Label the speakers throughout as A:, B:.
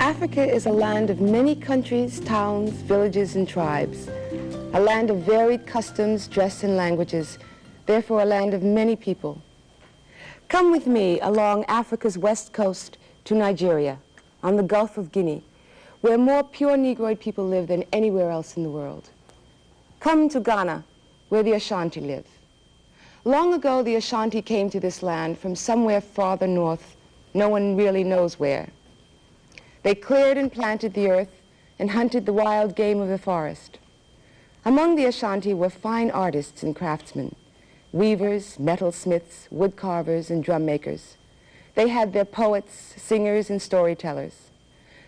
A: Africa is a land of many countries, towns, villages, and tribes. A land of varied customs, dress, and languages. Therefore, a land of many people. Come with me along Africa's west coast to Nigeria, on the Gulf of Guinea, where more pure Negroid people live than anywhere else in the world. Come to Ghana, where the Ashanti live. Long ago, the Ashanti came to this land from somewhere farther north, no one really knows where. They cleared and planted the earth and hunted the wild game of the forest. Among the Ashanti were fine artists and craftsmen, weavers, metalsmiths, wood carvers, and drum makers. They had their poets, singers, and storytellers.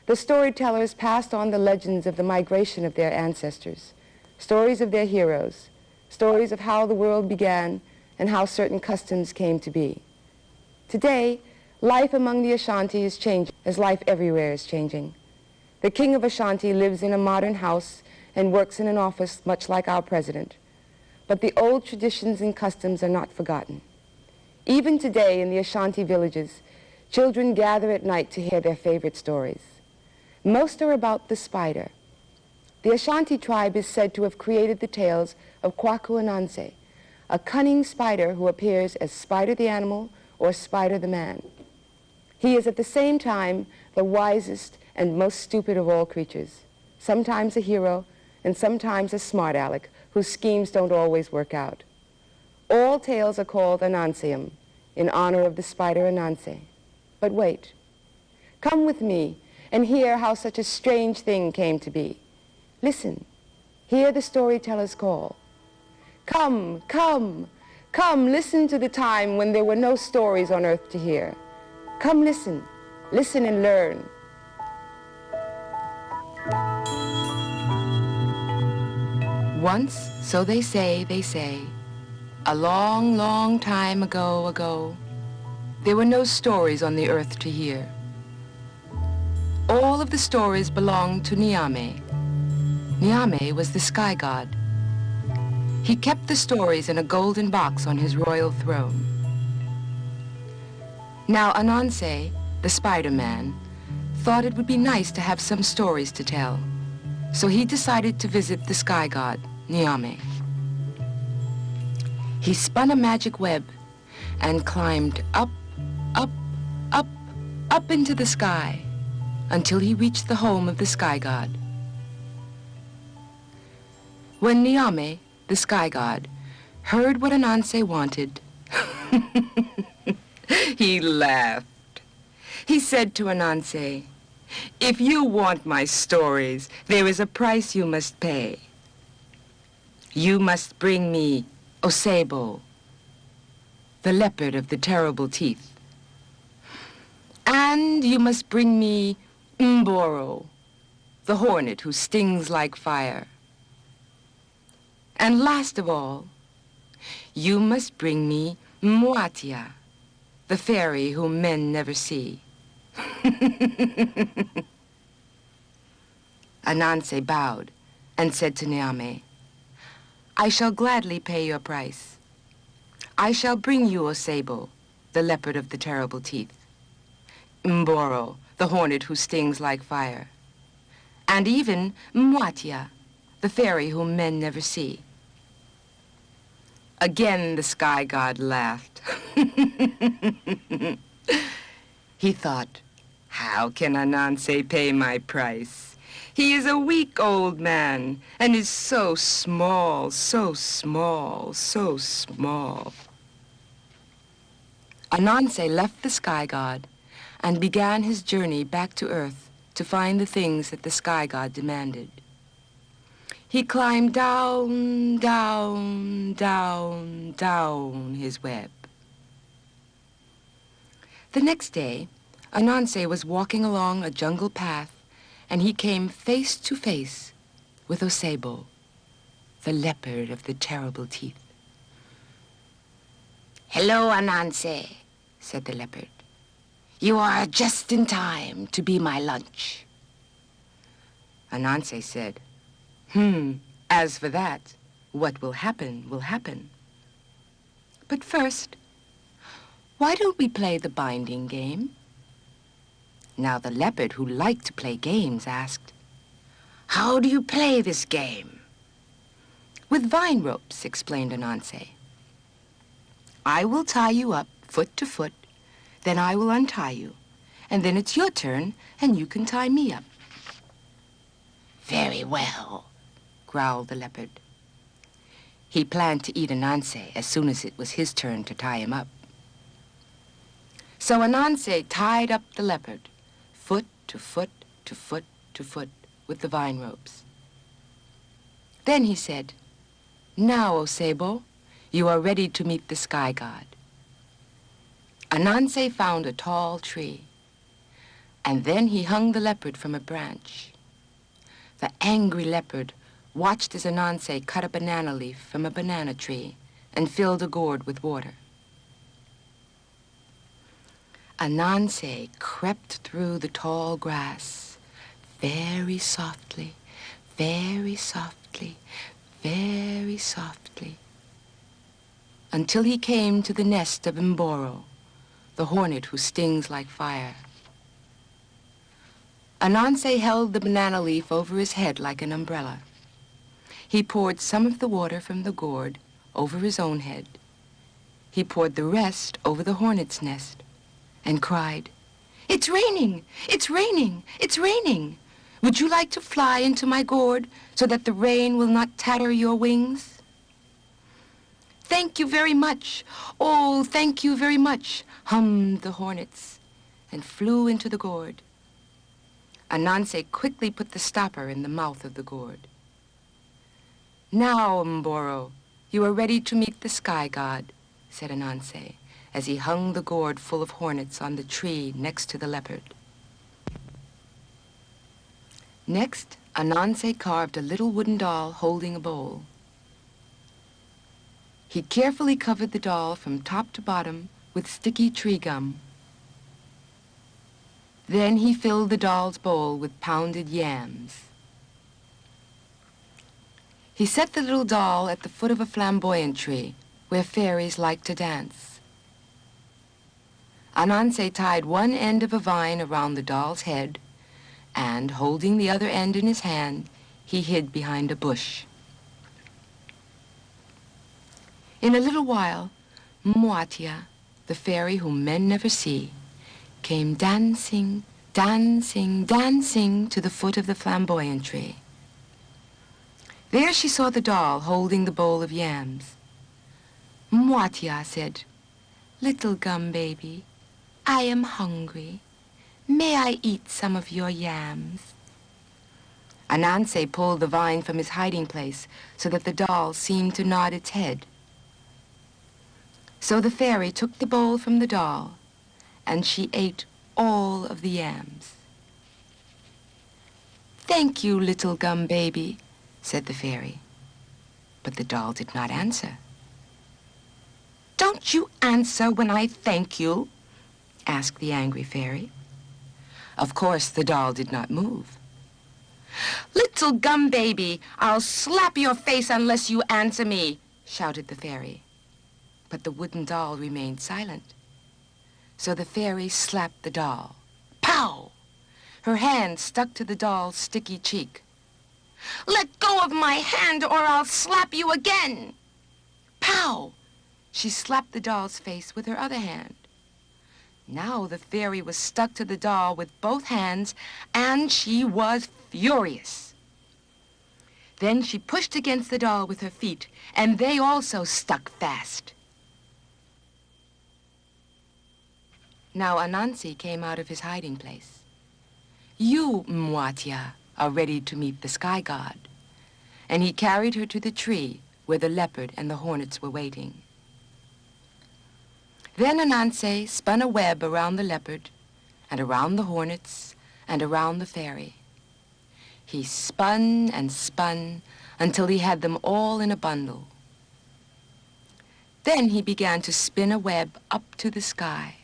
A: The storytellers passed on the legends of the migration of their ancestors, stories of their heroes, stories of how the world began and how certain customs came to be. Today, life among the Ashanti is changing, as life everywhere is changing. The king of Ashanti lives in a modern house and works in an office much like our president. But the old traditions and customs are not forgotten. Even today in the Ashanti villages, children gather at night to hear their favorite stories. Most are about the spider. The Ashanti tribe is said to have created the tales of Kwaku Anansi, a cunning spider who appears as Spider the animal or Spider the man. He is at the same time the wisest and most stupid of all creatures, sometimes a hero and sometimes a smart aleck whose schemes don't always work out. All tales are called Anansium in honor of the spider Anansi. But wait, come with me and hear how such a strange thing came to be. Listen, hear the storyteller's call. Come, come, come, listen to the time when there were no stories on earth to hear. Come listen, listen and learn. Once, so they say, a long, long time ago, there were no stories on the earth to hear. All of the stories belonged to Niame. Niame was the sky god. He kept the stories in a golden box on his royal throne. Now Anansi, the Spider-Man, thought it would be nice to have some stories to tell. So he decided to visit the sky god, Niame. He spun a magic web and climbed up, up, up, up into the sky until he reached the home of the sky god. When Niame, the sky god, heard what Anansi wanted, he laughed. He said to Anansi, "If you want my stories, there is a price you must pay. You must bring me Osebo, the leopard of the terrible teeth. And you must bring me Mboro, the hornet who stings like fire. And last of all, you must bring me Mwatia, the fairy whom men never see." Anansi bowed and said to Niame, "I shall gladly pay your price. I shall bring you Osebo, the leopard of the terrible teeth, Mboro, the hornet who stings like fire, and even Mwatia, the fairy whom men never see." Again the sky god laughed. He thought, "How can Anansi pay my price? He is a weak old man and is so small, so small, so small." Anansi left the sky god and began his journey back to Earth to find the things that the sky god demanded. He climbed down, down, down, down his web. The next day, Ananse was walking along a jungle path, and he came face to face with Osebo, the leopard of the terrible teeth. "Hello, Ananse," said the leopard. "You are just in time to be my lunch." Ananse said, As for that, what will happen will happen. But first, why don't we play the binding game?" Now the leopard, who liked to play games, asked, "How do you play this game?" "With vine ropes," explained Ananse. "I will tie you up foot to foot, then I will untie you, and then it's your turn, and you can tie me up." "Very well," growled the leopard. He planned to eat Ananse as soon as it was his turn to tie him up. So Ananse tied up the leopard, foot to foot to foot to foot, with the vine ropes. Then he said, "Now, Osebo, you are ready to meet the sky god." Ananse found a tall tree, and then he hung the leopard from a branch. The angry leopard watched as Ananse cut a banana leaf from a banana tree and filled a gourd with water. Ananse crept through the tall grass very softly, very softly, very softly, until he came to the nest of Mboro, the hornet who stings like fire. Ananse held the banana leaf over his head like an umbrella. He poured some of the water from the gourd over his own head. He poured the rest over the hornet's nest and cried, "It's raining! It's raining! It's raining! Would you like to fly into my gourd so that the rain will not tatter your wings?" "Thank you very much! Oh, thank you very much!" hummed the hornets and flew into the gourd. Ananse quickly put the stopper in the mouth of the gourd. "Now, Mboro, you are ready to meet the sky god," said Ananse, as he hung the gourd full of hornets on the tree next to the leopard. Next, Ananse carved a little wooden doll holding a bowl. He carefully covered the doll from top to bottom with sticky tree gum. Then he filled the doll's bowl with pounded yams. He set the little doll at the foot of a flamboyant tree where fairies like to dance. Ananse tied one end of a vine around the doll's head, and, holding the other end in his hand, he hid behind a bush. In a little while, Mwatia, the fairy whom men never see, came dancing, dancing, dancing to the foot of the flamboyant tree. There she saw the doll holding the bowl of yams. Mwatia said, "Little gum baby, I am hungry. May I eat some of your yams?" Ananse pulled the vine from his hiding place so that the doll seemed to nod its head. So the fairy took the bowl from the doll, and she ate all of the yams. "Thank you, little gum baby," said the fairy. But the doll did not answer. "Don't you answer when I thank you?" asked the angry fairy. Of course, the doll did not move. "Little gum baby, I'll slap your face unless you answer me," shouted the fairy. But the wooden doll remained silent. So the fairy slapped the doll. Pow! Her hand stuck to the doll's sticky cheek. "Let go of my hand or I'll slap you again!" Pow! She slapped the doll's face with her other hand. Now the fairy was stuck to the doll with both hands, and she was furious. Then she pushed against the doll with her feet, and they also stuck fast. Now Anansi came out of his hiding place.
B: You, Mwatia, are ready to meet the sky god." And he carried her to the tree where the leopard and the hornets were waiting. Then Anansi spun a web around the leopard and around the hornets and around the fairy. He spun and spun until he had them all in a bundle. Then he began to spin a web up to the sky.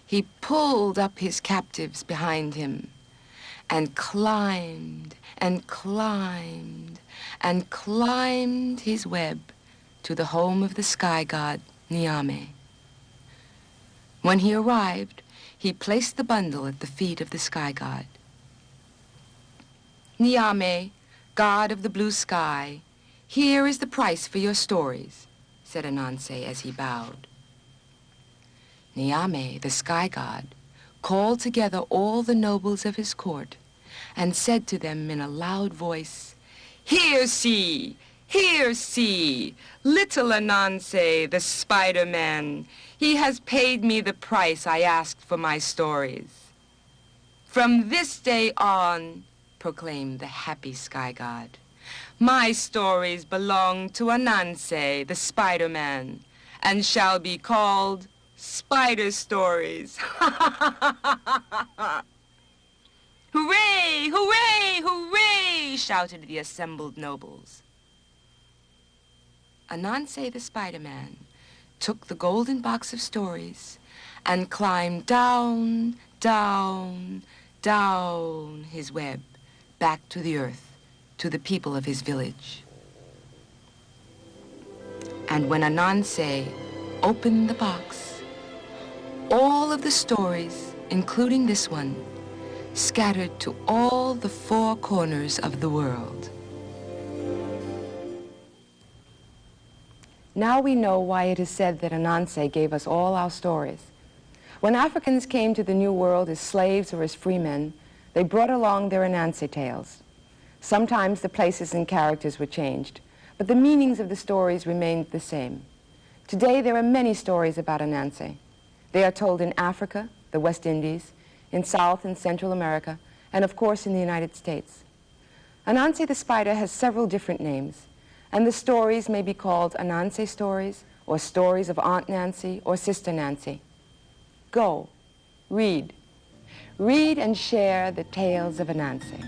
B: He pulled up his captives behind him and climbed and climbed and climbed his web to the home of the sky god, Niame. When he arrived, he placed the bundle at the feet of the sky god. "Niame, god of the blue sky, here is the price for your stories," said Anansi as he bowed. Niame, the sky god, called together all the nobles of his court and said to them in a loud voice, "Hear see! Hear see! Little Anansi, the Spider-Man. He has paid me the price I asked for my stories. From this day on," proclaimed the happy sky god, "my stories belong to Anansi, the Spider-Man, and shall be called Spider Stories." "Hooray! Hooray! Hooray!" shouted the assembled nobles. Anansi the Spider-Man took the golden box of stories and climbed down, down, down his web back to the earth, to the people of his village. And when Anansi opened the box, all of the stories, including this one, scattered to all the four corners of the world.
A: Now we know why it is said that Anansi gave us all our stories. When Africans came to the New World as slaves or as free men, they brought along their Anansi tales. Sometimes the places and characters were changed, but the meanings of the stories remained the same. Today there are many stories about Anansi. They are told in Africa, the West Indies, in South and Central America, and of course in the United States. Anansi the spider has several different names, and the stories may be called Anansi stories, or stories of Aunt Nancy or Sister Nancy. Go, read. Read and share the tales of Anansi.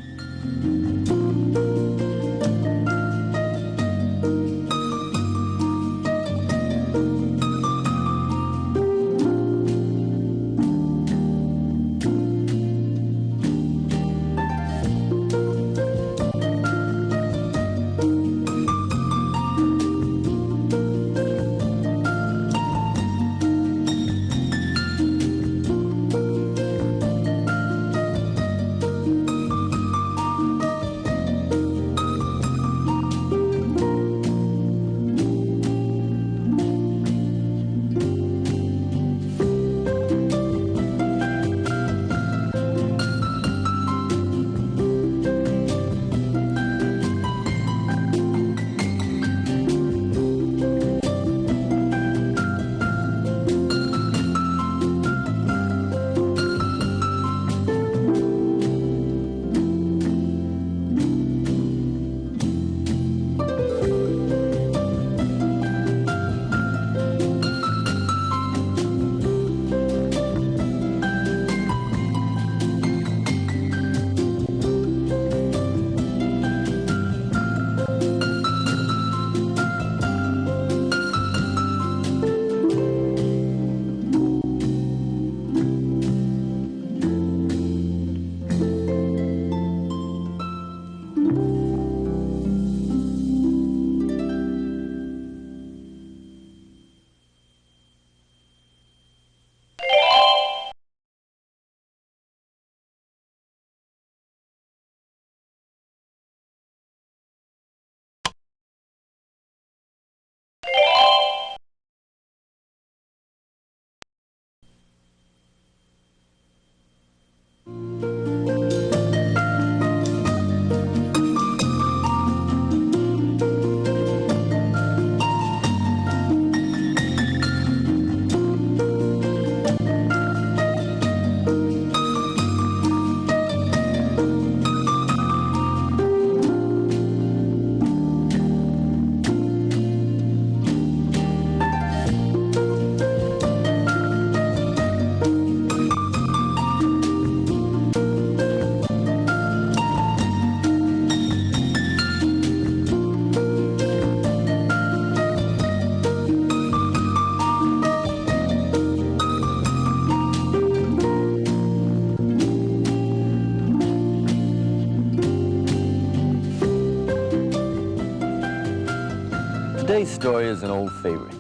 C: story is an old favorite.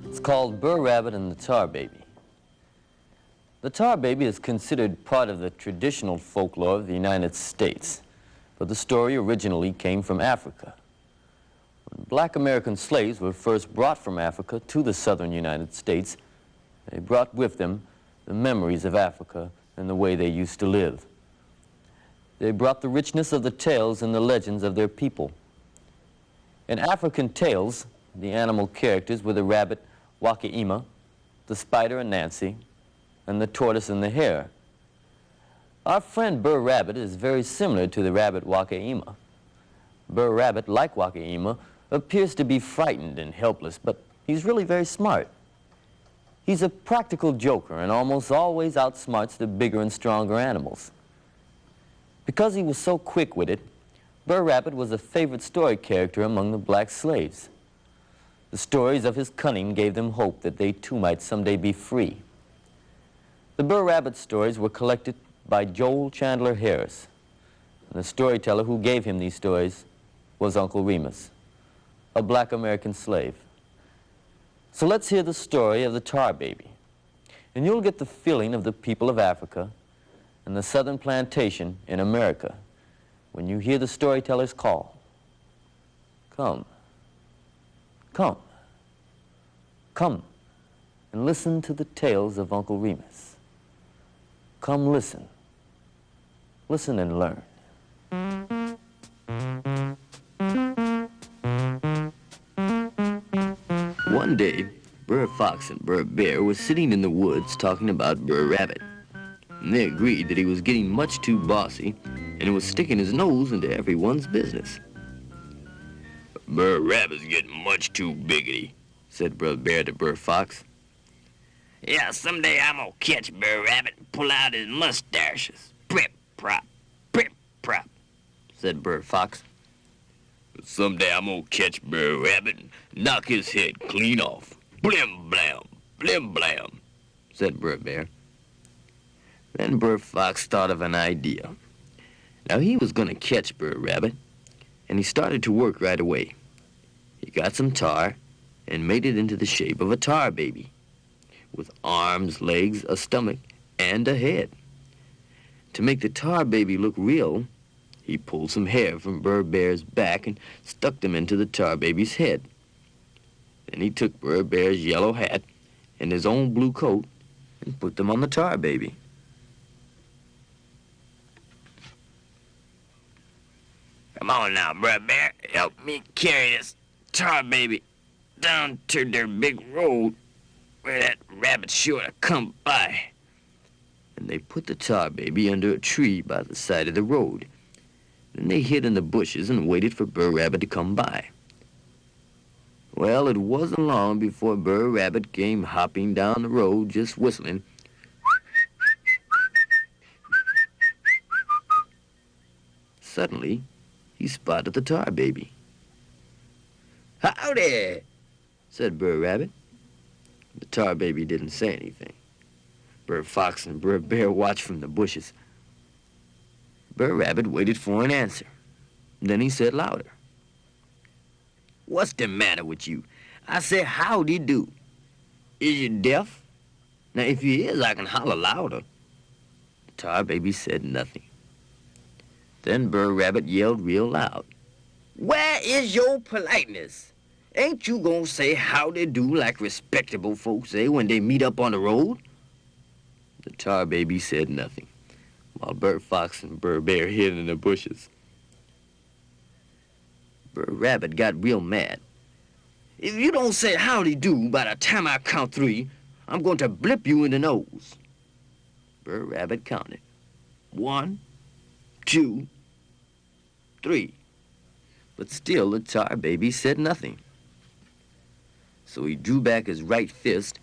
C: It's called Brer Rabbit and the Tar Baby. The Tar Baby is considered part of the traditional folklore of the United States, but the story originally came from Africa. When black American slaves were first brought from Africa to the southern United States, they brought with them the memories of Africa and the way they used to live. They brought the richness of the tales and the legends of their people. In African tales, the animal characters were the rabbit, Wakaima, the spider, Anansi, and the tortoise and the hare. Our friend Brer Rabbit is very similar to the rabbit Wakaima. Brer Rabbit, like Wakaima, appears to be frightened and helpless, but he's really very smart. He's a practical joker and almost always outsmarts the bigger and stronger animals. Because he was so quick-witted, Brer Rabbit was a favorite story character among the black slaves. The stories of his cunning gave them hope that they too might someday be free. The Brer Rabbit stories were collected by Joel Chandler Harris, and the storyteller who gave him these stories was Uncle Remus, a black American slave. So let's hear the story of the Tar Baby, and you'll get the feeling of the people of Africa and the southern plantation in America when you hear the storyteller's call. Come, come, come and listen to the tales of Uncle Remus. Come listen, listen and learn.
D: One day, Brer Fox and Brer Bear were sitting in the woods talking about Brer Rabbit. And they agreed that he was getting much too bossy and was sticking his nose into everyone's business. "Brer Rabbit's getting much too biggity," said Brer Bear to Brer Fox. "Yeah, someday I'm gonna catch Brer Rabbit and pull out his mustaches. Prip, prop, said Brer Fox. "Someday I'm gonna catch Brer Rabbit and knock his head clean off. Blim, blam, said Brer Bear. Then Brer Fox thought of an idea. Now he was gonna catch Brer Rabbit, and he started to work right away. He got some tar and made it into the shape of a tar baby, with arms, legs, a stomach, and a head. To make the tar baby look real, he pulled some hair from Brer Bear's back and stuck them into the tar baby's head. Then he took Brer Bear's yellow hat and his own blue coat and put them on the tar baby. "Come on now, Brer Bear, help me carry this tar baby down to their big road where that rabbit's sure to come by." And they put the tar baby under a tree by the side of the road. Then they hid in the bushes and waited for Brer Rabbit to come by. Well, it wasn't long before Brer Rabbit came hopping down the road, just whistling. Suddenly, he spotted the tar baby. "Howdy," said Brer Rabbit. The tar baby didn't say anything. Brer Fox and Brer Bear watched from the bushes. Brer Rabbit waited for an answer. Then he said louder, "What's the matter with you? I said howdy do. Is you deaf? Now if you is, I can holler louder." The tar baby said nothing. Then Brer Rabbit yelled real loud, "Where is your politeness? Ain't you gonna say howdy do like respectable folks say when they meet up on the road?" The tar baby said nothing, while Brer Fox and Brer Bear hid in the bushes. Brer Rabbit got real mad. "If you don't say howdy do by the time I count 3, I'm going to blip you in the nose." Brer Rabbit counted. 1, 2, 3. But still the tar baby said nothing. So he drew back his right fist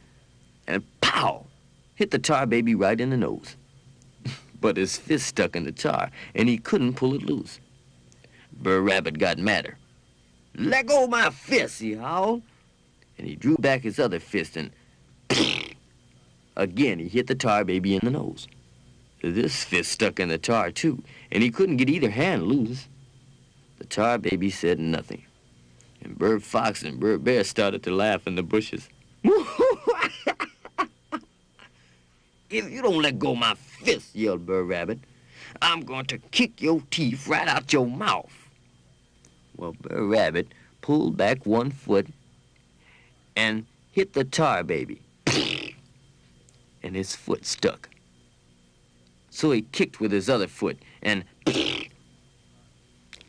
D: and pow! Hit the tar baby right in the nose. But his fist stuck in the tar, and he couldn't pull it loose. Brer Rabbit got madder. "Let go of my fist," he howled. And he drew back his other fist and again he hit the tar baby in the nose. This fist stuck in the tar too, and he couldn't get either hand loose. The tar baby said nothing. And Brer Fox and Brer Bear started to laugh in the bushes. If you don't let go of my fist, yelled Brer Rabbit, I'm going to kick your teeth right out your mouth. Well, Brer Rabbit pulled back one foot and hit the tar baby. And his foot stuck. So he kicked with his other foot and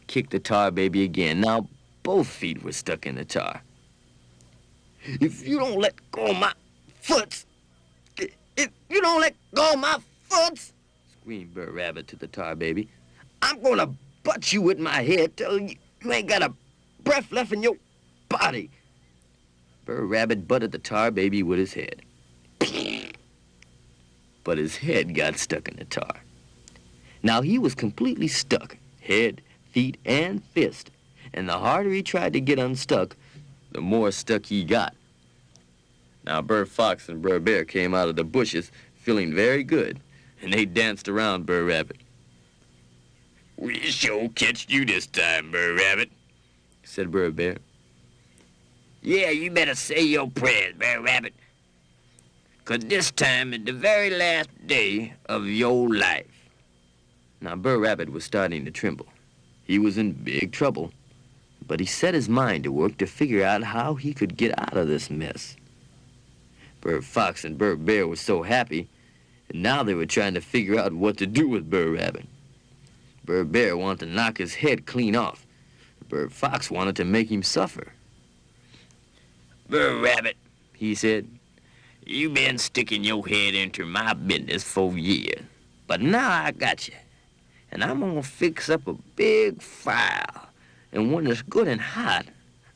D: kicked the tar baby again. Now both feet were stuck in the tar. If you don't let go of my foot, if you don't let go of my foot, screamed Brer Rabbit to the tar baby, I'm gonna butt you with my head till you ain't got a breath left in your body. Brer Rabbit butted the tar baby with his head. But his head got stuck in the tar. Now he was completely stuck, head, feet, and fist. And the harder he tried to get unstuck, the more stuck he got. Now Brer Fox and Brer Bear came out of the bushes feeling very good, and they danced around Brer Rabbit. We sure catched you this time, Brer Rabbit, said Brer Bear. Yeah, you better say your prayers, Brer Rabbit, 'cause this time is the very last day of your life. Now Brer Rabbit was starting to tremble. He was in big trouble, but he set his mind to work to figure out how he could get out of this mess. Brer Fox and Brer Bear were so happy, and now they were trying to figure out what to do with Brer Rabbit. Brer Bear wanted to knock his head clean off. Brer Fox wanted to make him suffer. Brer Rabbit, he said, you been sticking your head into my business for years, but now I got you, and I'm gonna fix up a big fire, and when it's good and hot,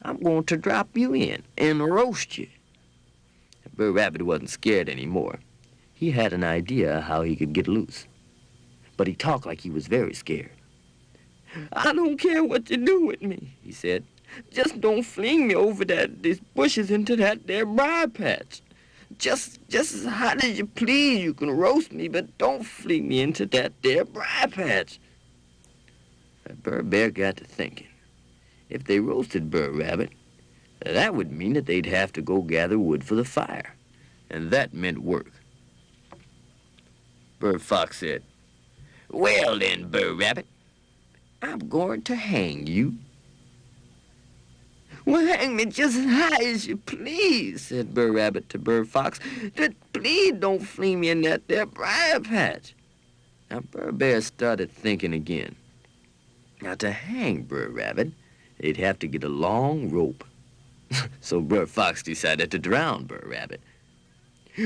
D: I'm going to drop you in and roast you. Brer Rabbit wasn't scared anymore. He had an idea how he could get loose, but he talked like he was very scared. I don't care what you do with me, he said. Just don't fling me over these bushes into that there briar patch. Just as hot as you please, you can roast me, but don't fling me into that there briar patch. Brer Bear got to thinking. If they roasted Brer Rabbit, that would mean that they'd have to go gather wood for the fire, and that meant work. Brer Fox said, well then, Brer Rabbit, I'm going to hang you. Well, hang me just as high as you please, said Brer Rabbit to Brer Fox. But please don't fling me in that there briar patch. Now, Brer Bear started thinking again. Now, to hang Brer Rabbit, they'd have to get a long rope. So Brer Fox decided to drown Brer Rabbit.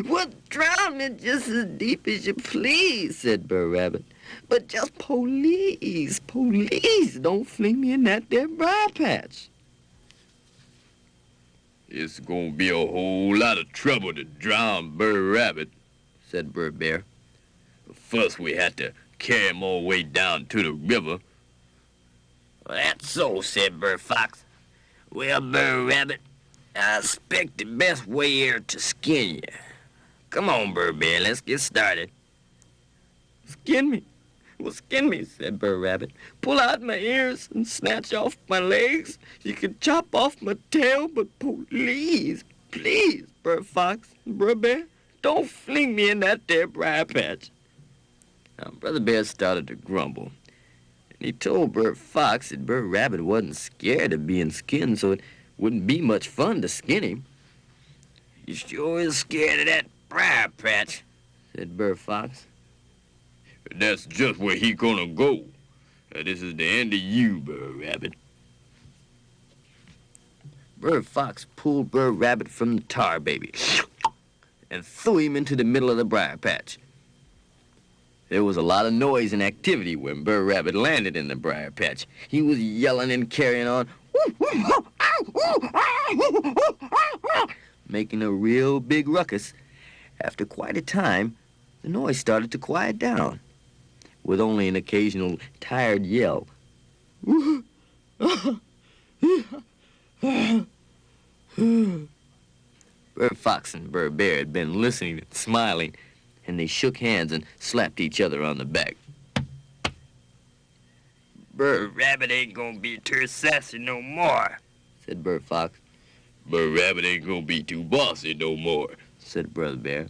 D: Well, drown me just as deep as you please, said Brer Rabbit. But just please, don't fling me in that there briar patch. It's gonna be a whole lot of trouble to drown Brer Rabbit, said Brer Bear. First we had to carry him all the way down to the river. Well, that's so, said Brer Fox. Well, Brer Rabbit, I expect the best way here to skin you. Come on, Brer Bear, let's get started. Skin me? Well, skin me, said Brer Rabbit. Pull out my ears and snatch off my legs. You can chop off my tail, but please, Brer Fox and Brer Bear, don't fling me in that there briar patch. Now, Brother Bear started to grumble. And he told Brer Fox that Brer Rabbit wasn't scared of being skinned, so it wouldn't be much fun to skin him. He sure is scared of that briar patch, said Brer Fox. That's just where he gonna go. This is the end of you, Brer Rabbit. Brer Fox pulled Brer Rabbit from the tar baby and threw him into the middle of the briar patch. There was a lot of noise and activity when Brer Rabbit landed in the briar patch. He was yelling and carrying on, making a real big ruckus. After quite a time, the noise started to quiet down, with only an occasional tired yell. Brer Fox and Brer Bear had been listening and smiling, and they shook hands and slapped each other on the back. Brer Rabbit ain't gonna be too sassy no more, said Brer Fox. Brer Rabbit ain't gonna be too bossy no more, said Brother Bear.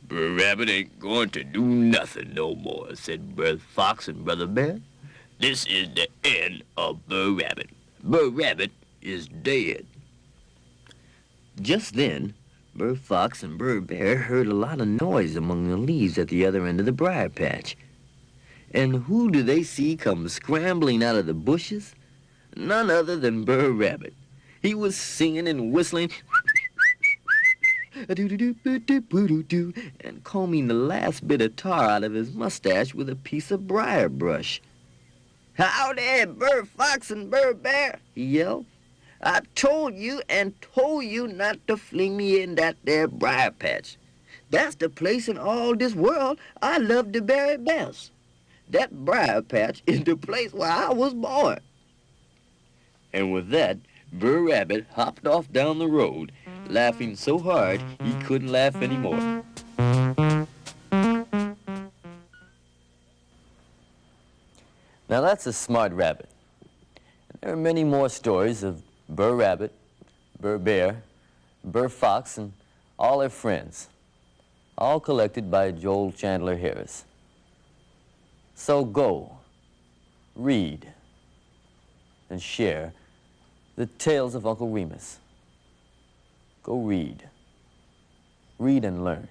D: Brer Rabbit ain't going to do nothing no more, said Brother Fox and Brother Bear. This is the end of Brer Rabbit. Brer Rabbit is dead. Just then, Brer Fox and Brer Bear heard a lot of noise among the leaves at the other end of the briar patch. And who do they see come scrambling out of the bushes? None other than Brer Rabbit. He was singing and whistling and combing the last bit of tar out of his mustache with a piece of briar brush. "Howdy, Brer Fox and Brer Bear," he yelled. "I told you and told you not to fling me in that there briar patch. That's the place in all this world I love the very best. That briar patch is the place where I was born." And with that, Brer Rabbit hopped off down the road, laughing so hard he couldn't laugh anymore.
C: Now that's a smart rabbit. And there are many more stories of Brer Rabbit, Brer Bear, Brer Fox, and all their friends, all collected by Joel Chandler Harris. So go, read, and share the tales of Uncle Remus. Go read. Read and learn.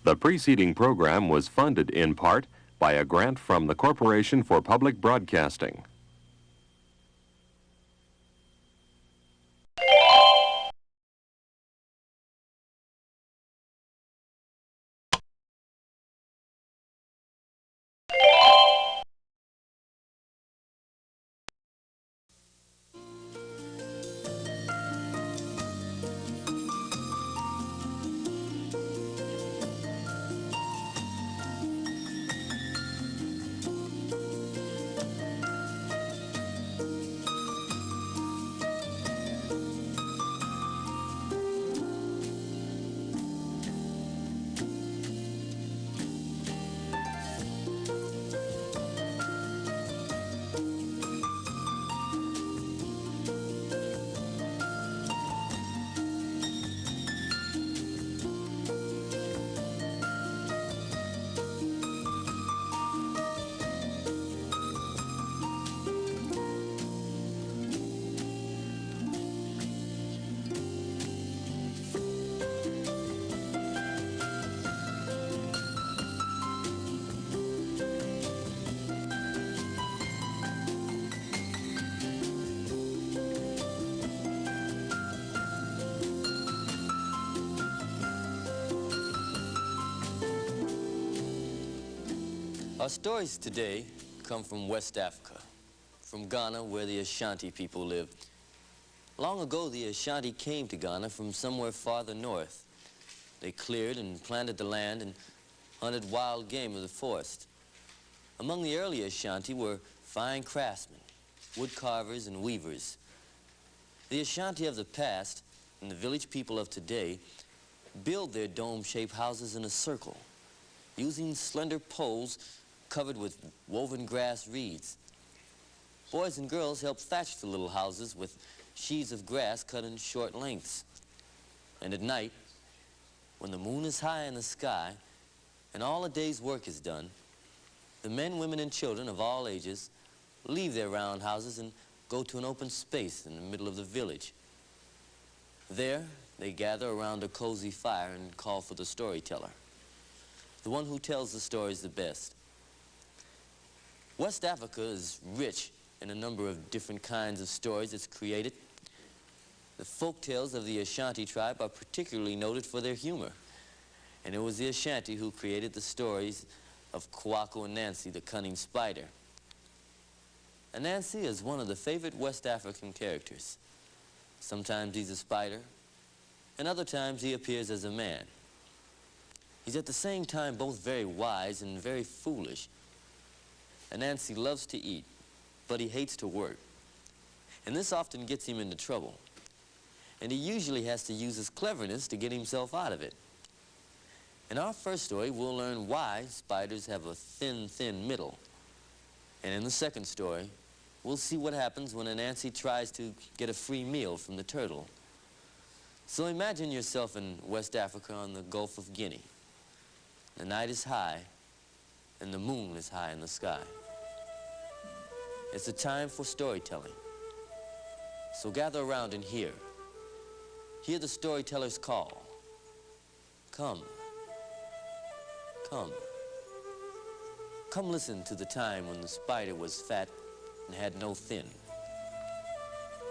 E: The preceding program was funded in part by a grant from the Corporation for Public Broadcasting.
C: Our stories today come from West Africa, from Ghana, where the Ashanti people live. Long ago, the Ashanti came to Ghana from somewhere farther north. They cleared and planted the land and hunted wild game of the forest. Among the early Ashanti were fine craftsmen, wood carvers, and weavers. The Ashanti of the past and the village people of today build their dome-shaped houses in a circle, using slender poles covered with woven grass reeds. Boys and girls help thatch the little houses with sheaves of grass cut in short lengths. And at night, when the moon is high in the sky and all a day's work is done, the men, women, and children of all ages leave their round houses and go to an open space in the middle of the village. There, they gather around a cozy fire and call for the storyteller, the one who tells the stories the best. West Africa is rich in a number of different kinds of stories it's created. The folk tales of the Ashanti tribe are particularly noted for their humor, and it was the Ashanti who created the stories of Kwaku and Nancy, the cunning spider. Nancy is one of the favorite West African characters. Sometimes he's a spider, and other times he appears as a man. He's at the same time both very wise and very foolish. Nancy loves to eat, but he hates to work. And this often gets him into trouble. And he usually has to use his cleverness to get himself out of it. In our first story, we'll learn why spiders have a thin, thin middle. And in the second story, we'll see what happens when Nancy tries to get a free meal from the turtle. So imagine yourself in West Africa on the Gulf of Guinea. The night is high, and the moon is high in the sky. It's a time for storytelling. So gather around and hear. Hear the storyteller's call. Come. Come. Come listen to the time when the spider was fat and had no fin.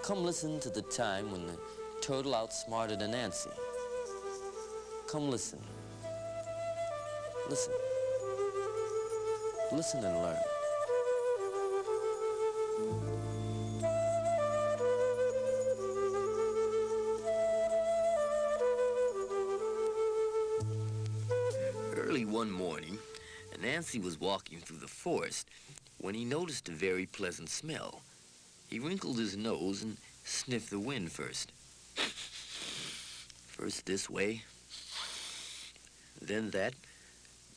C: Come listen to the time when the turtle outsmarted Nancy. Come listen. Listen. Listen and learn.
D: Early one morning, Nancy was walking through the forest when he noticed a very pleasant smell. He wrinkled his nose and sniffed the wind first. First this way, then that.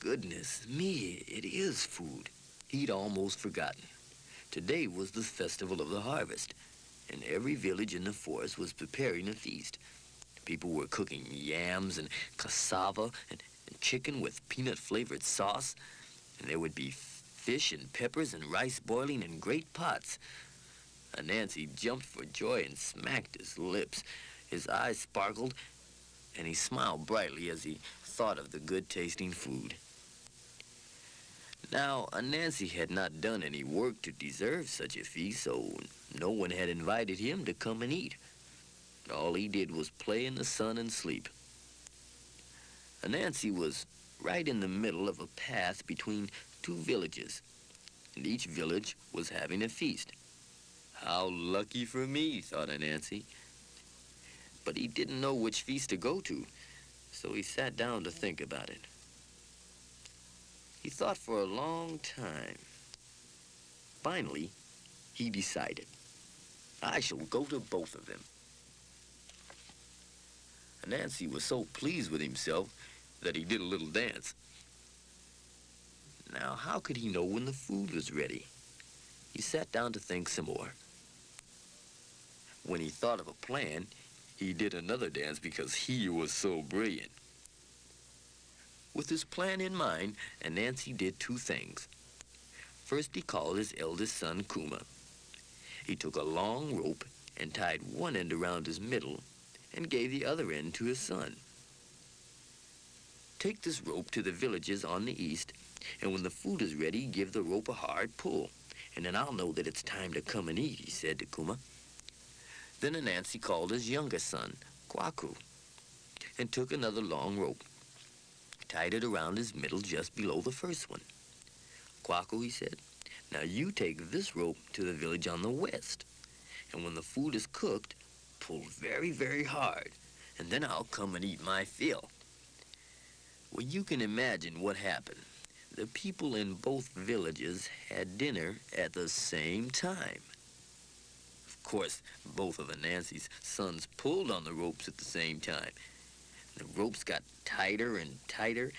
D: Goodness me, it is food. He'd almost forgotten. Today was the festival of the harvest, and every village in the forest was preparing a feast. People were cooking yams and cassava and chicken with peanut-flavored sauce, and there would be fish and peppers and rice boiling in great pots. Nancy jumped for joy and smacked his lips. His eyes sparkled, and he smiled brightly as he thought of the good-tasting food. Now, Nancy had not done any work to deserve such a feast, so no one had invited him to come and eat. All he did was play in the sun and sleep. Nancy was right in the middle of a path between two villages, and each village was having a feast. How lucky for me, thought Nancy. But he didn't know which feast to go to, so he sat down to think about it. He thought for a long time. Finally, he decided, I shall go to both of them. Nancy was so pleased with himself that he did a little dance. Now, how could he know when the food was ready? He sat down to think some more. When he thought of a plan, he did another dance because he was so brilliant. With his plan in mind, Nancy did two things. First, he called his eldest son, Kuma. He took a long rope and tied one end around his middle and gave the other end to his son. Take this rope to the villages on the east, and when the food is ready, give the rope a hard pull, and then I'll know that it's time to come and eat, he said to Kuma. Then Nancy called his youngest son, Kwaku, and took another long rope, tied it around his middle just below the first one. Kwaku, he said, now you take this rope to the village on the west, and when the food is cooked, pull very, very hard, and then I'll come and eat my fill. Well, you can imagine what happened. The people in both villages had dinner at the same time. Of course, both of Anansi's sons pulled on the ropes at the same time. The ropes got tighter and tighter,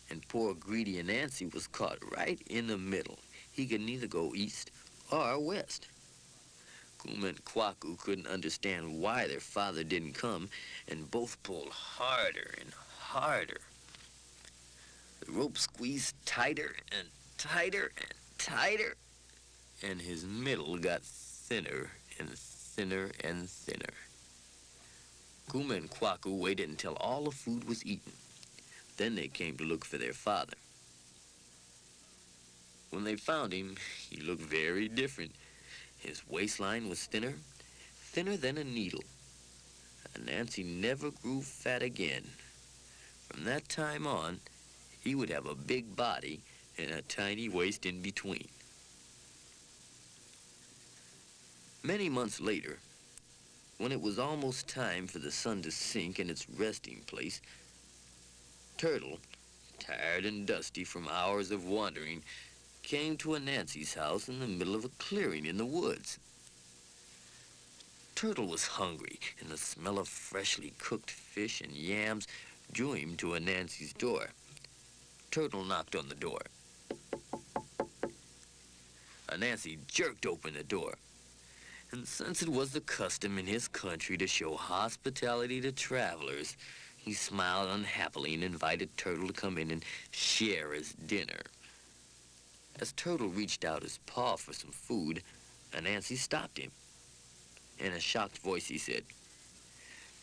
D: and poor greedy Anansi was caught right in the middle. He could neither go east or west. Kuma and Kwaku couldn't understand why their father didn't come, and both pulled harder and harder. The rope squeezed tighter and tighter and tighter, and his middle got thinner and thinner and thinner. Kuma and Kwaku waited until all the food was eaten. Then they came to look for their father. When they found him, he looked very different. His waistline was thinner, thinner than a needle. Anansi never grew fat again. From that time on, he would have a big body and a tiny waist in between. Many months later, when it was almost time for the sun to sink in its resting place, Turtle, tired and dusty from hours of wandering, came to Anansi's house in the middle of a clearing in the woods. Turtle was hungry, and the smell of freshly cooked fish and yams drew him to Anansi's door. Turtle knocked on the door. Anansi jerked open the door. And since it was the custom in his country to show hospitality to travelers, he smiled unhappily and invited Turtle to come in and share his dinner. As Turtle reached out his paw for some food, Anansi stopped him. In a shocked voice, he said,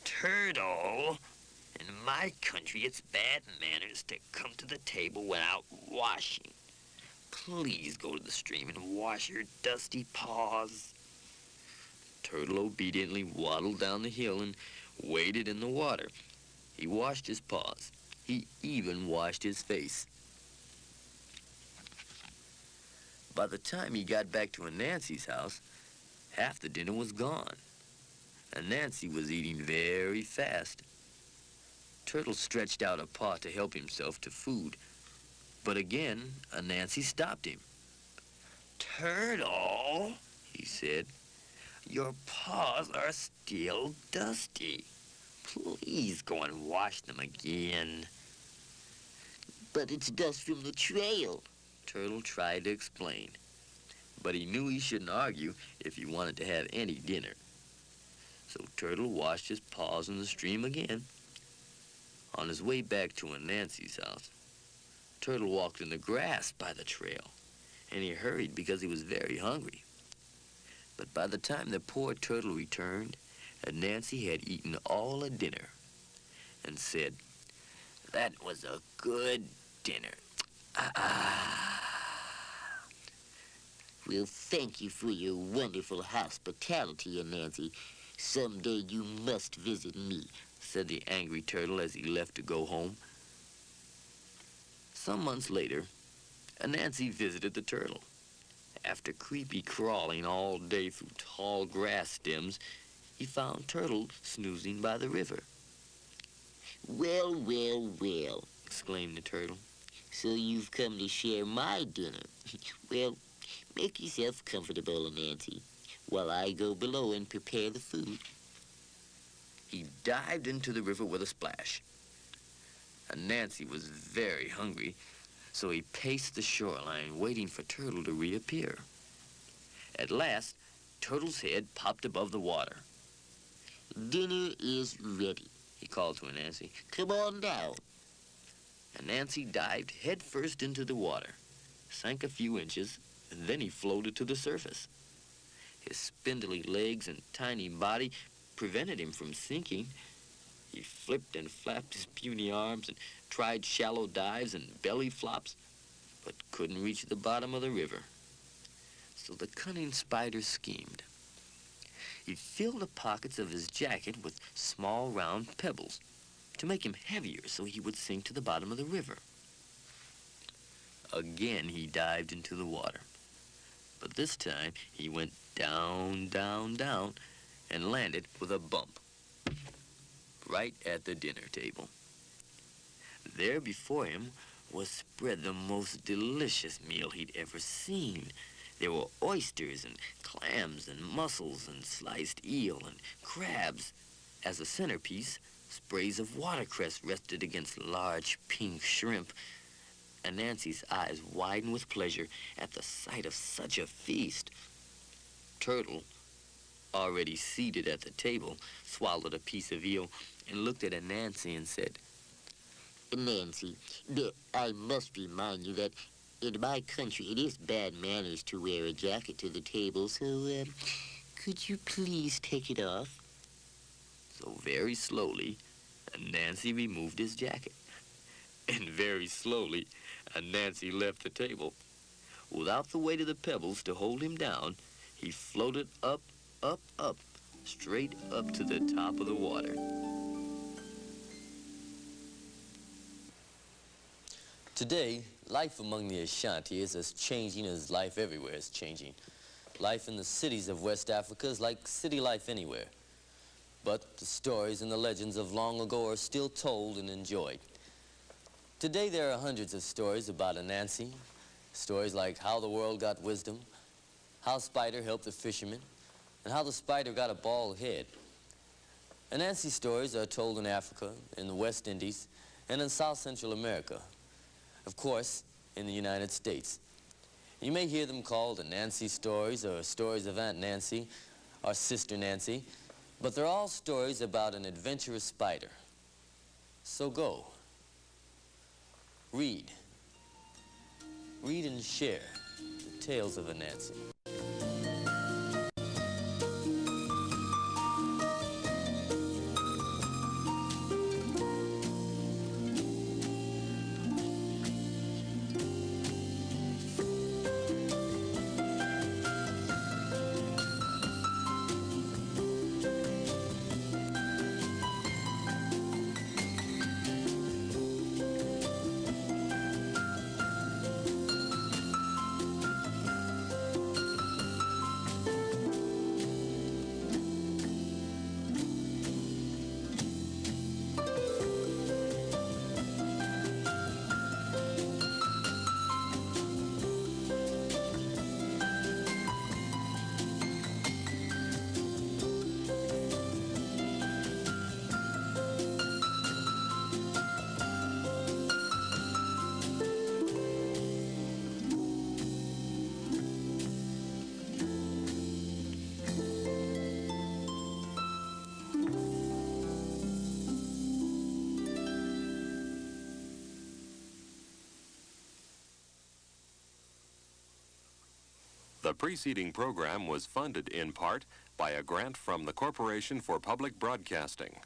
D: "Turtle, in my country it's bad manners to come to the table without washing. Please go to the stream and wash your dusty paws." Turtle obediently waddled down the hill and waded in the water. He washed his paws. He even washed his face. By the time he got back to Anansi's house, half the dinner was gone. Anansi was eating very fast. Turtle stretched out a paw to help himself to food. But again, Anansi stopped him. "Turtle," he said, "your paws are still dusty. Please go and wash them again." "But it's dust from the trail," Turtle tried to explain. But he knew he shouldn't argue if he wanted to have any dinner. So Turtle washed his paws in the stream again. On his way back to Anansi's house, Turtle walked in the grass by the trail, and he hurried because he was very hungry. But by the time the poor Turtle returned, Anansi had eaten all the dinner and said, "That was a good dinner.
F: "Well, thank you for your wonderful hospitality, Anansi. Someday you must visit me,"
D: said the angry Turtle as he left to go home. Some months later, Anansi visited the Turtle. After creepy crawling all day through tall grass stems, he found Turtle snoozing by the river.
F: "Well, well, well,"
D: exclaimed the Turtle.
F: "so you've come to share my dinner. Well, make yourself comfortable, Anansi, while I go below and prepare the food."
D: He dived into the river with a splash. Anansi was very hungry, so he paced the shoreline, waiting for Turtle to reappear. At last, Turtle's head popped above the water.
F: "Dinner is ready,"
D: he called to Anansi.
F: "Come on down."
D: Anansi dived headfirst into the water, sank a few inches, and then he floated to the surface. His spindly legs and tiny body prevented him from sinking. He flipped and flapped his puny arms and tried shallow dives and belly flops, but couldn't reach the bottom of the river. So the cunning spider schemed. He filled the pockets of his jacket with small round pebbles to make him heavier so he would sink to the bottom of the river. Again, he dived into the water. But this time, he went down, down, down, and landed with a bump right at the dinner table. There before him was spread the most delicious meal he'd ever seen. There were oysters and clams and mussels and sliced eel and crabs. As a centerpiece, sprays of watercress rested against large pink shrimp, and Nancy's eyes widened with pleasure at the sight of such a feast. Turtle, already seated at the table, swallowed a piece of eel and looked at Nancy and said,
F: Nancy, I must remind you that in my country it is bad manners to wear a jacket to the table, so could you please take it off?
D: So very slowly, Nancy removed his jacket. And very slowly, Nancy left the table. Without the weight of the pebbles to hold him down, he floated up, up, up, straight up to the top of the water.
C: Today, life among the Ashanti is as changing as life everywhere is changing. Life in the cities of West Africa is like city life anywhere. But the stories and the legends of long ago are still told and enjoyed. Today there are hundreds of stories about Anansi, stories like how the world got wisdom, how Spider helped the fishermen, and how the spider got a bald head. Anansi stories are told in Africa, in the West Indies, and in South Central America. Of course, in the United States. You may hear them called Anansi stories or stories of Aunt Nancy or Sister Nancy, but they're all stories about an adventurous spider. So go. Read. Read and share the tales of Anansi.
E: The preceding program was funded in part by a grant from the Corporation for Public Broadcasting.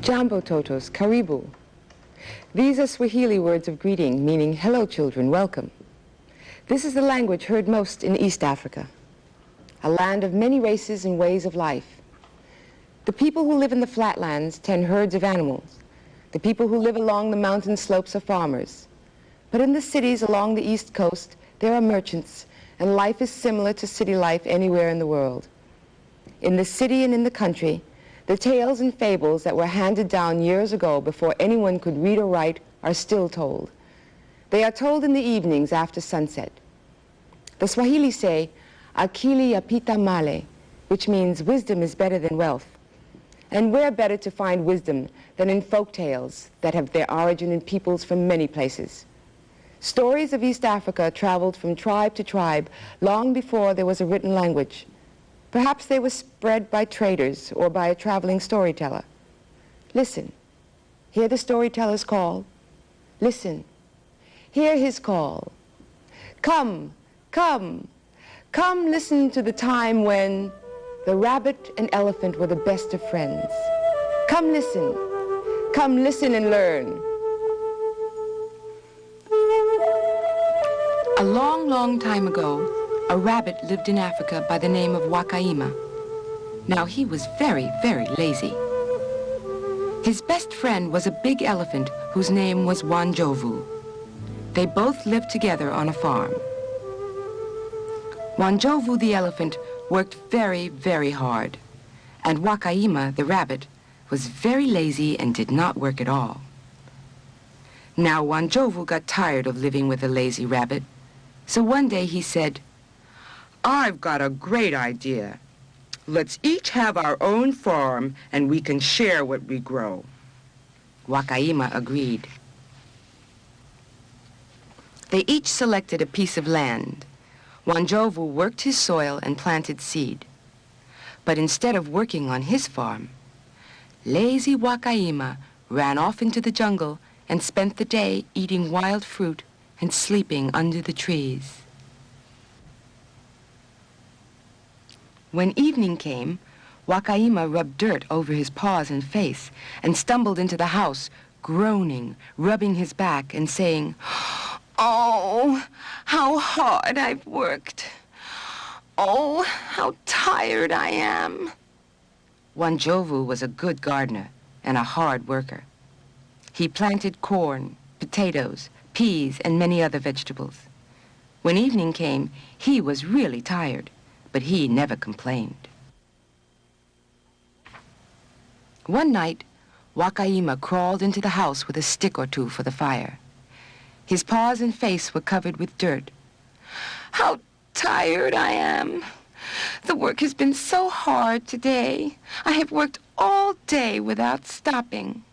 A: Jambo totos, karibu. These are Swahili words of greeting, meaning, hello children, welcome. This is the language heard most in East Africa, a land of many races and ways of life. The people who live in the flatlands tend herds of animals. The people who live along the mountain slopes are farmers. But in the cities along the East Coast, there are merchants, and life is similar to city life anywhere in the world. in the city and in the country, the tales and fables that were handed down years ago before anyone could read or write are still told. They are told in the evenings after sunset. The Swahili say, akili yapita male, which means wisdom is better than wealth. And where better to find wisdom than in folk tales that have their origin in peoples from many places. Stories of East Africa traveled from tribe to tribe long before there was a written language. Perhaps they were spread by traders or by a traveling storyteller. Listen, hear the storyteller's call. Listen, hear his call. Come, come, come listen to the time when the rabbit and elephant were the best of friends. Come listen and learn.
B: A long, long time ago, a rabbit lived in Africa by the name of Wakaima. Now he was very, very lazy. His best friend was a big elephant whose name was Wanjovu. They both lived together on a farm. Wanjovu the elephant worked very, very hard, and Wakaima the rabbit was very lazy and did not work at all. Now Wanjovu got tired of living with a lazy rabbit, so one day he said, "I've got a great idea. Let's each have our own farm and we can share what we grow." Wakaima agreed. They each selected a piece of land. Wanjovu worked his soil and planted seed. But instead of working on his farm, lazy Wakaima ran off into the jungle and spent the day eating wild fruit and sleeping under the trees. When evening came, Wakaima rubbed dirt over his paws and face and stumbled into the house, groaning, rubbing his back and saying, "Oh, how hard I've worked. Oh, how tired I am." Wanjovu was a good gardener and a hard worker. He planted corn, potatoes, peas, and many other vegetables. When evening came, he was really tired, but he never complained. One night, Wakaima crawled into the house with a stick or two for the fire. His paws and face were covered with dirt. "How tired I am. The work has been so hard today. I have worked all day without stopping."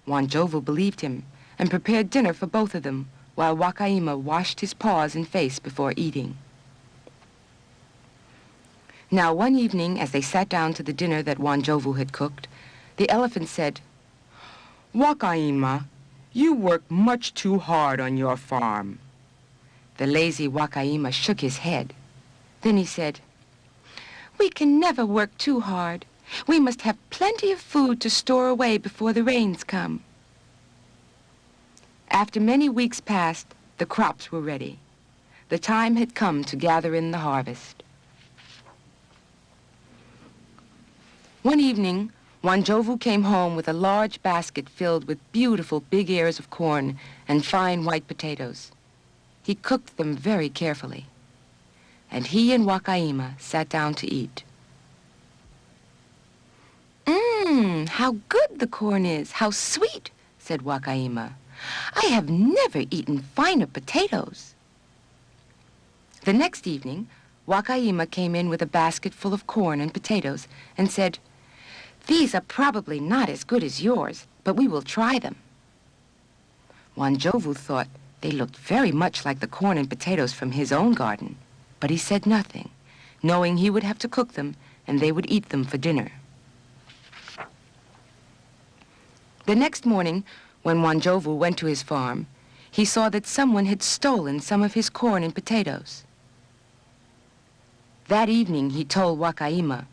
B: Wanjovu believed him and prepared dinner for both of them while Wakaima washed his paws and face before eating. Now one evening, as they sat down to the dinner that Wanjovu had cooked, the elephant said, "Wakaima, you work much too hard on your farm." The lazy Wakaima shook his head. Then he said, "We can never work too hard. We must have plenty of food to store away before the rains come." After many weeks passed, the crops were ready. The time had come to gather in the harvest. One evening, Wanjovu came home with a large basket filled with beautiful big ears of corn and fine white potatoes. He cooked them very carefully, and he and Wakaima sat down to eat. How good the corn is, how sweet," said Wakaima. "I have never eaten finer potatoes." The next evening, Wakaima came in with a basket full of corn and potatoes and said, "These are probably not as good as yours, but we will try them." Wanjovu thought they looked very much like the corn and potatoes from his own garden, but he said nothing, knowing he would have to cook them and they would eat them for dinner. The next morning, when Wanjovu went to his farm, he saw that someone had stolen some of his corn and potatoes. That evening, he told Wakaima,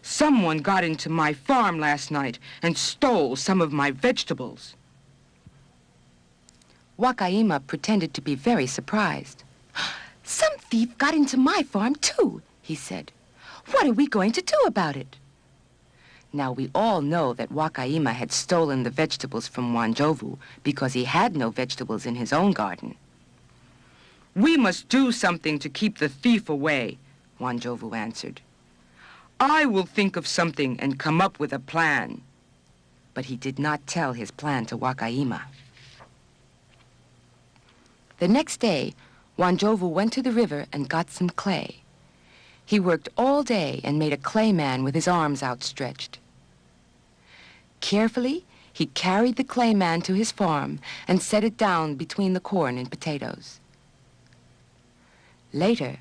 B: "Someone got into my farm last night and stole some of my vegetables." Wakaima pretended to be very surprised. "Some thief got into my farm, too," he said. "What are we going to do about it?" Now, we all know that Wakaima had stolen the vegetables from Wanjovu because he had no vegetables in his own garden. "We must do something to keep the thief away," Wanjovu answered. I will think of something and come up with a plan. But he did not tell his plan to Wakaima. The next day, Wanjovu went to the river and got some clay. He worked all day and made a clay man with his arms outstretched. Carefully, he carried the clay man to his farm and set it down between the corn and potatoes. Later,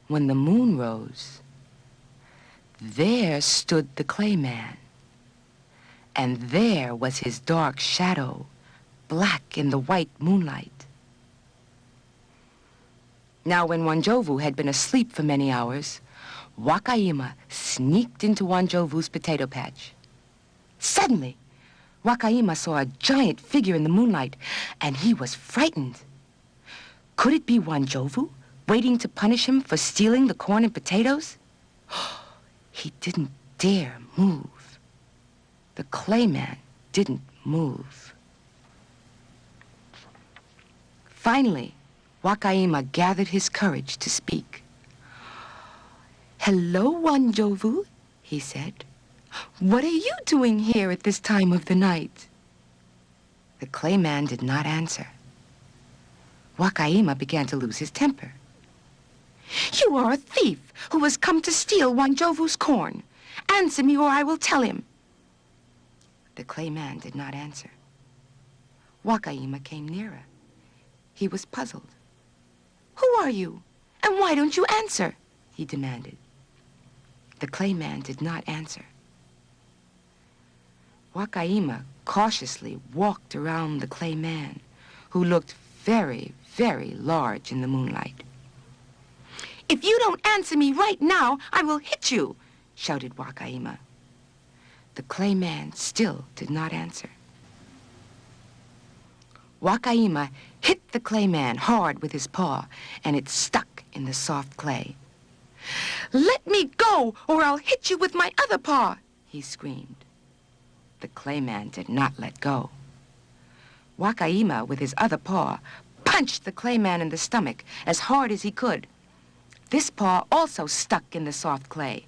B: when the moon rose, there stood the clay man, and there was his dark shadow, black in the white moonlight. Now, when Wanjovu had been asleep for many hours, Wakaima sneaked into Wanjovu's potato patch. Suddenly, Wakaima saw a giant figure in the moonlight, and he was frightened. Could it be Wanjovu, waiting to punish him for stealing the corn and potatoes? He didn't dare move. The clay man didn't move. Finally, Wakaima gathered his courage to speak. "Hello, Wanjovu," he said. "What are you doing here at this time of the night?" The clay man did not answer. Wakaima began to lose his temper. "You are a thief who has come to steal Wanjovu's corn. Answer me or I will tell him." The clay man did not answer. Wakaima came nearer. He was puzzled. "Who are you? And why don't you answer?" he demanded. The clay man did not answer. Wakaima cautiously walked around the clay man, who looked very, very large in the moonlight. "If you don't answer me right now, I will hit you," shouted Wakaima. The clay man still did not answer. Wakaima hit the clay man hard with his paw, and it stuck in the soft clay. "Let me go, or I'll hit you with my other paw," he screamed. The clay man did not let go. Wakaima, with his other paw, punched the clay man in the stomach as hard as he could. This paw also stuck in the soft clay.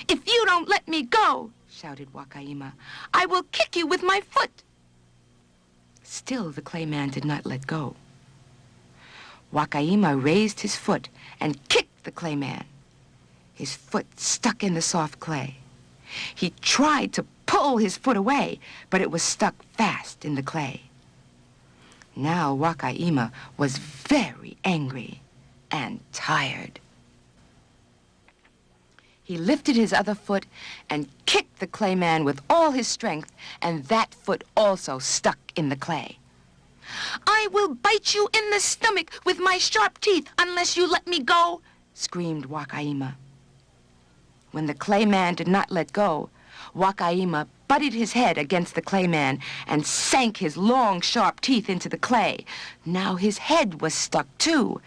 B: "If you don't let me go," shouted Wakaima, "I will kick you with my foot." Still, the clay man did not let go. Wakaima raised his foot and kicked the clay man. His foot stuck in the soft clay. He tried to pull his foot away, but it was stuck fast in the clay. Now Wakaima was very angry and tired. He lifted his other foot and kicked the clay man with all his strength, and that foot also stuck in the clay. "I will bite you in the stomach with my sharp teeth unless you let me go," screamed Wakaima. When the clay man did not let go, Wakaima butted his head against the clay man and sank his long, sharp teeth into the clay. Now his head was stuck too.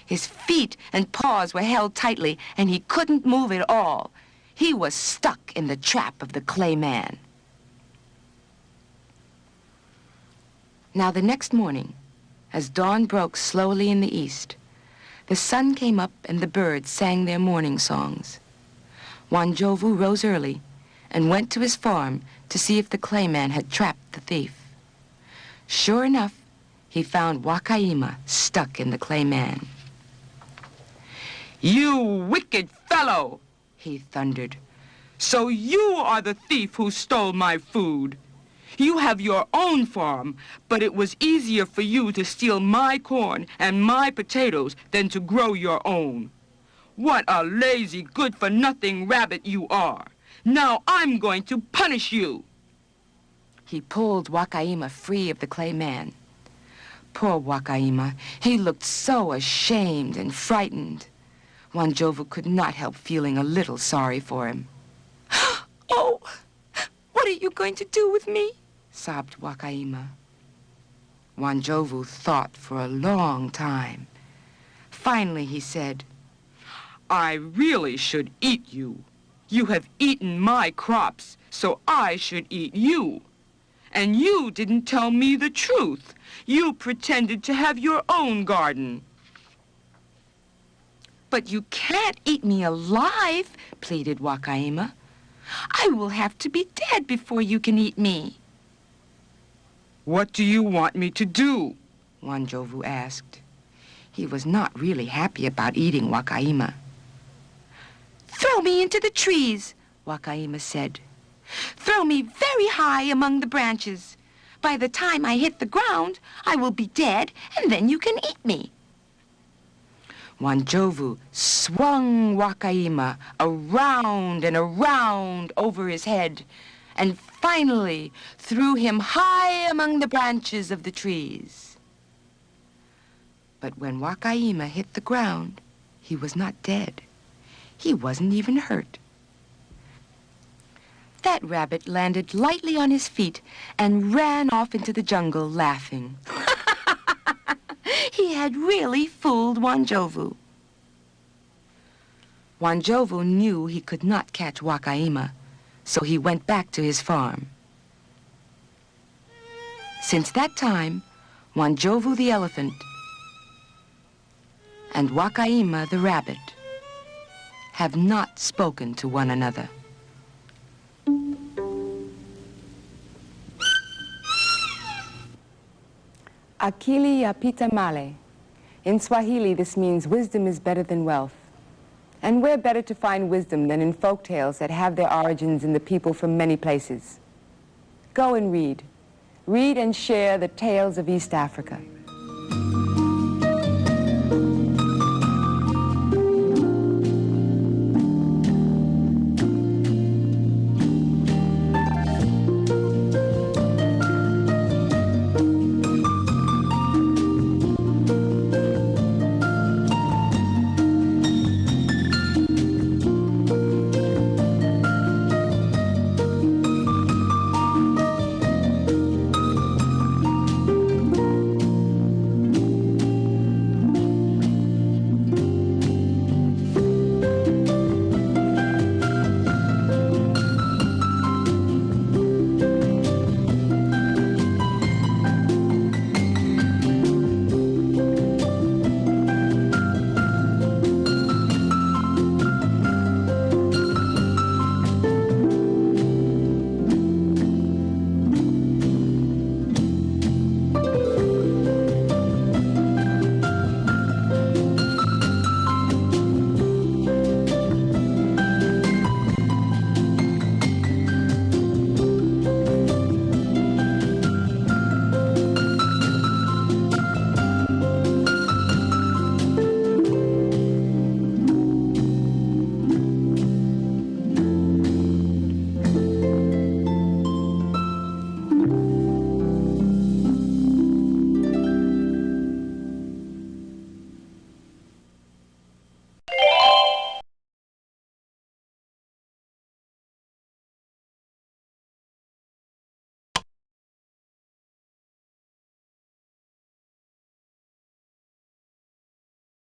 B: His feet and paws were held tightly, and he couldn't move at all. He was stuck in the trap of the clay man. Now the next morning, as dawn broke slowly in the east, the sun came up and the birds sang their morning songs. Wanjovu rose early and went to his farm to see if the clay man had trapped the thief. Sure enough, he found Wakaima stuck in the clay man. "You wicked fellow!" he thundered. "So you are the thief who stole my food. You have your own farm, but it was easier for you to steal my corn and my potatoes than to grow your own. What a lazy, good-for-nothing rabbit you are. Now I'm going to punish you." He pulled Wakaima free of the clay man. Poor Wakaima, he looked so ashamed and frightened. Wanjovu could not help feeling a little sorry for him. "Oh, what are you going to do with me?" sobbed Wakaima. Wanjovu thought for a long time. Finally, he said, "I really should eat you. You have eaten my crops, so I should eat you. And you didn't tell me the truth. You pretended to have your own garden." But you can't eat me alive, pleaded Wakaima. I will have to be dead before you can eat me. What do you want me to do? Wanjovu asked. He was not really happy about eating Wakaima. Throw me into the trees, Wakaima said. Throw me very high among the branches. By the time I hit the ground, I will be dead, and then you can eat me. Wanjovu swung Wakaima around and around over his head, and finally threw him high among the branches of the trees. But when Wakaima hit the ground, he was not dead. He wasn't even hurt. That rabbit landed lightly on his feet and ran off into the jungle laughing. He had really fooled Wanjovu. Wanjovu knew he could not catch Wakaima, so he went back to his farm. Since that time, Wanjovu the elephant and Wakaima the rabbit have not spoken to one another.
A: Akili yapita male. In Swahili, this means wisdom is better than wealth. And where better to find wisdom than in folk tales that have their origins in the people from many places? Go and read. Read and share the tales of East Africa.